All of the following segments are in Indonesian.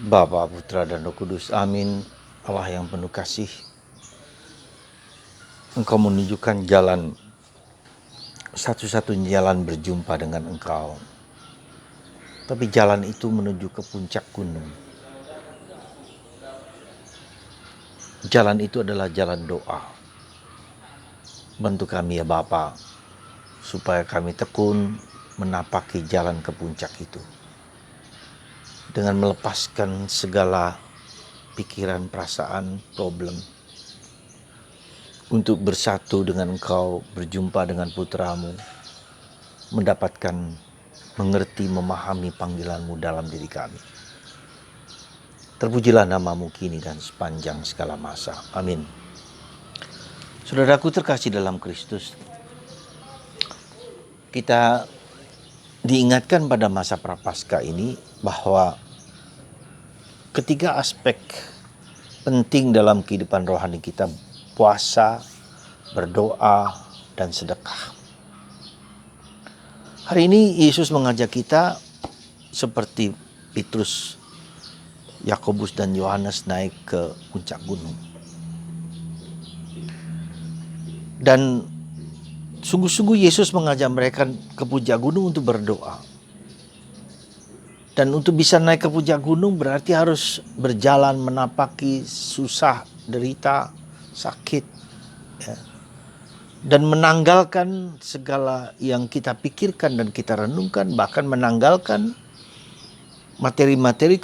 Bapa, Putra, dan Roh Kudus. Amin. Allah yang penuh kasih, Engkau menunjukkan jalan, satu-satunya jalan berjumpa dengan Engkau. Tapi jalan itu menuju ke puncak gunung. Jalan itu adalah jalan doa. Bantu kami ya Bapa, supaya kami tekun menapaki jalan ke puncak itu. Dengan melepaskan segala pikiran, perasaan, problem. Untuk bersatu dengan Engkau, berjumpa dengan putramu, mendapatkan, mengerti, memahami panggilan-Mu dalam diri kami. Terpujilah nama-Mu kini dan sepanjang segala masa. Amin. Saudaraku terkasih dalam Kristus, kita diingatkan pada masa Prapaskah ini bahwa ketiga aspek penting dalam kehidupan rohani kita: puasa, berdoa, dan sedekah. Hari ini Yesus mengajak kita seperti Petrus, Yakobus, dan Yohanes naik ke puncak gunung. Dan sungguh-sungguh Yesus mengajak mereka ke puncak gunung untuk berdoa. Dan untuk bisa naik ke puncak gunung berarti harus berjalan menapaki susah, derita, sakit, ya. Dan menanggalkan segala yang kita pikirkan dan kita renungkan, bahkan menanggalkan materi-materi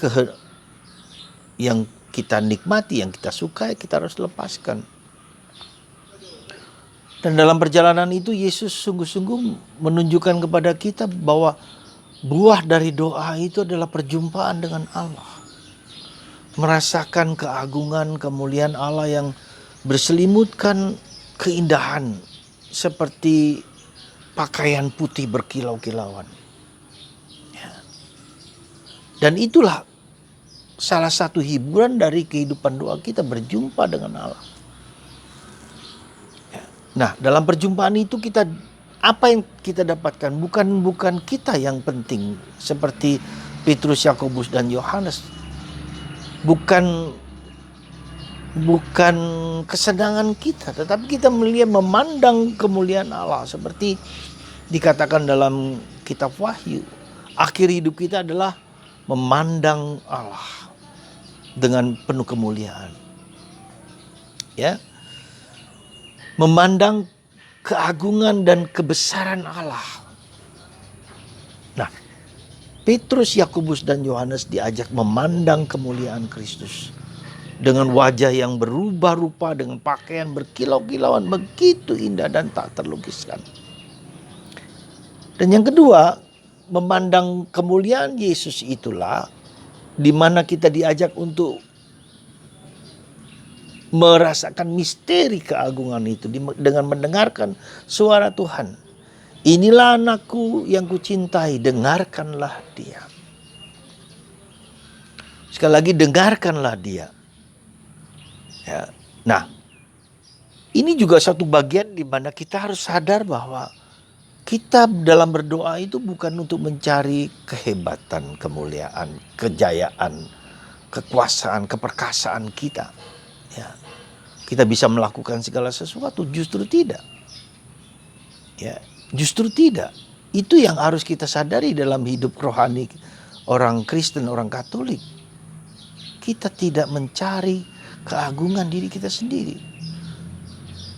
yang kita nikmati, yang kita sukai, kita harus lepaskan. Dan dalam perjalanan itu Yesus sungguh-sungguh menunjukkan kepada kita bahwa buah dari doa itu adalah perjumpaan dengan Allah. Merasakan keagungan, kemuliaan Allah yang berselimutkan keindahan seperti pakaian putih berkilau-kilauan. Ya. Dan itulah salah satu hiburan dari kehidupan doa kita, berjumpa dengan Allah. Ya. Nah, dalam perjumpaan itu apa yang kita dapatkan? Bukan kita yang penting seperti Petrus, Yakobus, dan Yohanes. Bukan kesenangan kita, tetapi kita melihat, memandang kemuliaan Allah seperti dikatakan dalam kitab Wahyu. Akhir hidup kita adalah memandang Allah dengan penuh kemuliaan. Ya. Memandang keagungan dan kebesaran Allah. Nah, Petrus, Yakobus, dan Yohanes diajak memandang kemuliaan Kristus dengan wajah yang berubah rupa, dengan pakaian berkilau-kilauan, begitu indah dan tak terlukiskan. Dan yang kedua, memandang kemuliaan Yesus itulah di mana kita diajak untuk merasakan misteri keagungan itu dengan mendengarkan suara Tuhan. Inilah anakku yang kucintai, dengarkanlah dia. Sekali lagi, dengarkanlah dia. Ya. Nah, ini juga satu bagian di mana kita harus sadar bahwa kita dalam berdoa itu bukan untuk mencari kehebatan, kemuliaan, kejayaan, kekuasaan, keperkasaan kita. Ya. Kita bisa melakukan segala sesuatu, justru tidak. Ya, justru tidak. Itu yang harus kita sadari dalam hidup rohani orang Kristen, orang Katolik. Kita tidak mencari keagungan diri kita sendiri.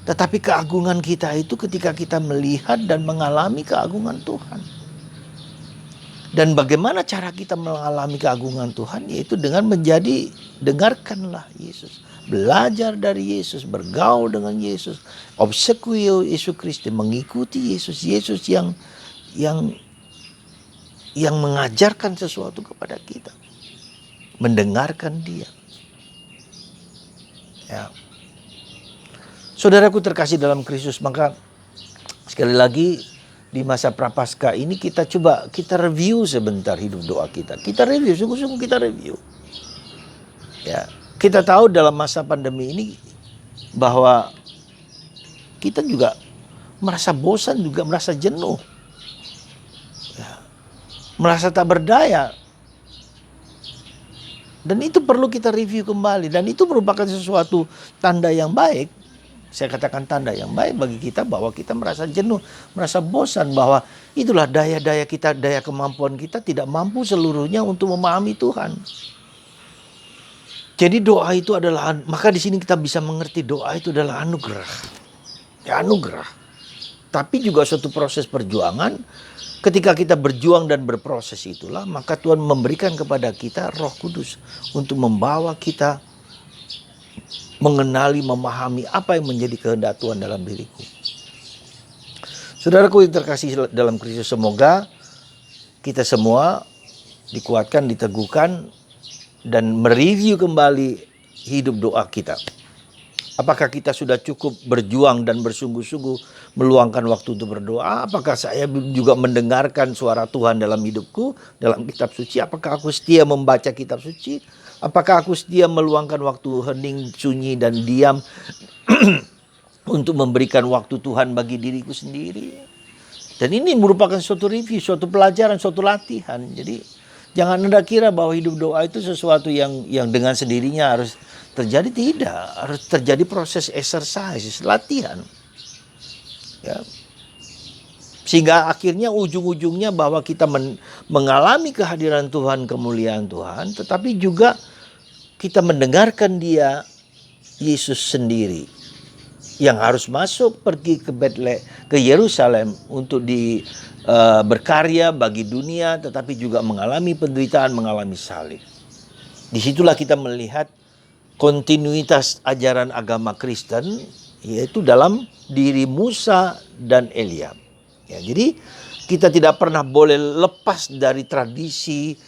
Tetapi keagungan kita itu ketika kita melihat dan mengalami keagungan Tuhan. Dan bagaimana cara kita mengalami keagungan Tuhan? Yaitu dengan dengarkanlah Yesus. Belajar dari Yesus, bergaul dengan Yesus. Obsequio Yesus Kristus, mengikuti Yesus. Yesus yang mengajarkan sesuatu kepada kita. Mendengarkan dia. Ya. Saudaraku terkasih dalam Kristus, maka sekali lagi di masa Prapaskah ini kita review sebentar hidup doa kita. Kita review, sungguh-sungguh kita review. Ya, kita tahu dalam masa pandemi ini bahwa kita juga merasa bosan, juga merasa jenuh. Ya, merasa tak berdaya. Dan itu perlu kita review kembali. Dan itu merupakan sesuatu tanda yang baik. Saya katakan tanda yang baik bagi kita bahwa kita merasa jenuh, merasa bosan, bahwa itulah daya-daya kita, daya kemampuan kita tidak mampu seluruhnya untuk memahami Tuhan. Jadi doa itu adalah, maka di sini kita bisa mengerti doa itu adalah anugerah. Ya, anugerah. Tapi juga suatu proses perjuangan. Ketika kita berjuang dan berproses itulah, maka Tuhan memberikan kepada kita Roh Kudus untuk membawa kita mengenali, memahami apa yang menjadi kehendak Tuhan dalam diriku. Saudaraku yang terkasih dalam Kristus, semoga kita semua dikuatkan, diteguhkan, dan mereview kembali hidup doa kita. Apakah kita sudah cukup berjuang dan bersungguh-sungguh meluangkan waktu untuk berdoa? Apakah saya juga mendengarkan suara Tuhan dalam hidupku, dalam kitab suci? Apakah aku setia membaca kitab suci? Apakah aku setia meluangkan waktu hening, sunyi, dan diam untuk memberikan waktu Tuhan bagi diriku sendiri? Dan ini merupakan suatu review, suatu pelajaran, suatu latihan. Jadi jangan Anda kira bahwa hidup doa itu sesuatu yang dengan sendirinya harus terjadi. Tidak, harus terjadi proses exercise, latihan. Ya. Sehingga akhirnya ujung-ujungnya bahwa kita mengalami kehadiran Tuhan, kemuliaan Tuhan, tetapi juga kita mendengarkan Dia, Yesus sendiri, yang harus masuk pergi ke Bethlehem, ke Yerusalem untuk berkarya bagi dunia, tetapi juga mengalami penderitaan, mengalami salib. Disitulah kita melihat kontinuitas ajaran agama Kristen, yaitu dalam diri Musa dan Elia. Ya, jadi kita tidak pernah boleh lepas dari tradisi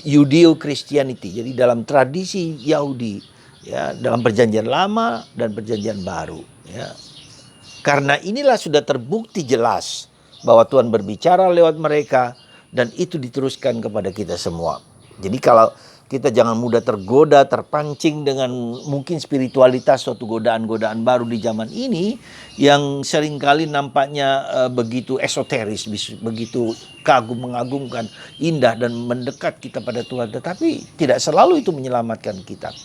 Judeo Christianity. Jadi dalam tradisi Yahudi, ya, dalam perjanjian lama dan perjanjian baru, ya. Karena inilah sudah terbukti jelas bahwa Tuhan berbicara lewat mereka dan itu diteruskan kepada kita semua. Jadi kalau kita jangan mudah tergoda, terpancing dengan mungkin spiritualitas, suatu godaan-godaan baru di zaman ini yang seringkali nampaknya begitu esoteris, begitu mengagumkan, indah dan mendekat kita pada Tuhan. Tetapi tidak selalu itu menyelamatkan kita.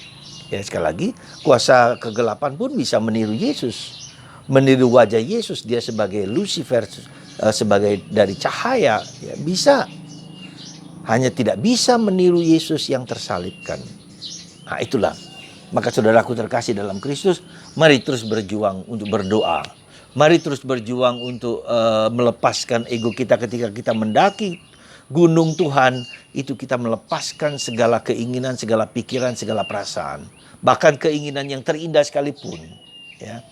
Ya, sekali lagi, kuasa kegelapan pun bisa meniru Yesus. Meniru wajah Yesus, dia sebagai Lucifer, sebagai dari cahaya, ya, bisa. Hanya tidak bisa meniru Yesus yang tersalibkan. Nah, itulah. Maka saudaraku terkasih dalam Kristus, mari terus berjuang untuk berdoa. Mari terus berjuang untuk melepaskan ego kita ketika kita mendaki gunung Tuhan. Itu kita melepaskan segala keinginan, segala pikiran, segala perasaan. Bahkan keinginan yang terindah sekalipun. Ya.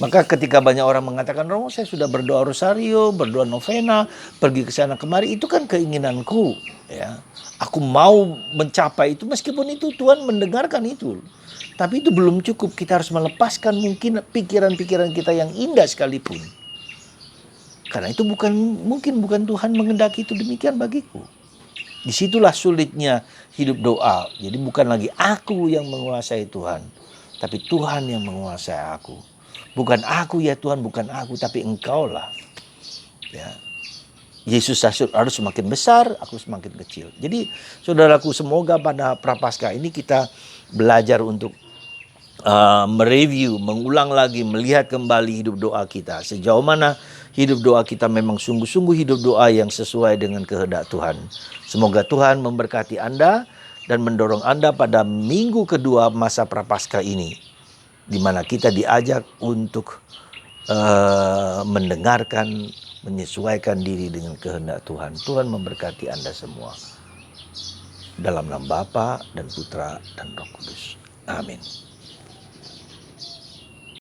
Maka ketika banyak orang mengatakan, "Oh, saya sudah berdoa rosario, berdoa novena, pergi ke sana kemari," itu kan keinginanku, ya. Aku mau mencapai itu, meskipun itu Tuhan mendengarkan itu. Tapi itu belum cukup, kita harus melepaskan mungkin pikiran-pikiran kita yang indah sekalipun. Karena itu mungkin bukan Tuhan menghendaki itu demikian bagiku. Disitulah sulitnya hidup doa. Jadi bukan lagi aku yang menguasai Tuhan, tapi Tuhan yang menguasai aku. Bukan aku ya Tuhan, bukan aku, tapi Engkaulah. Ya. Yesus harus semakin besar, aku semakin kecil. Jadi saudaraku, semoga pada Prapaskah ini kita belajar untuk mereview, mengulang lagi, melihat kembali hidup doa kita. Sejauh mana hidup doa kita memang sungguh-sungguh hidup doa yang sesuai dengan kehendak Tuhan. Semoga Tuhan memberkati Anda dan mendorong Anda pada minggu kedua masa Prapaskah ini, di mana kita diajak untuk mendengarkan, menyesuaikan diri dengan kehendak Tuhan. Tuhan memberkati Anda semua. Dalam nama Bapa dan Putra dan Roh Kudus. Amin.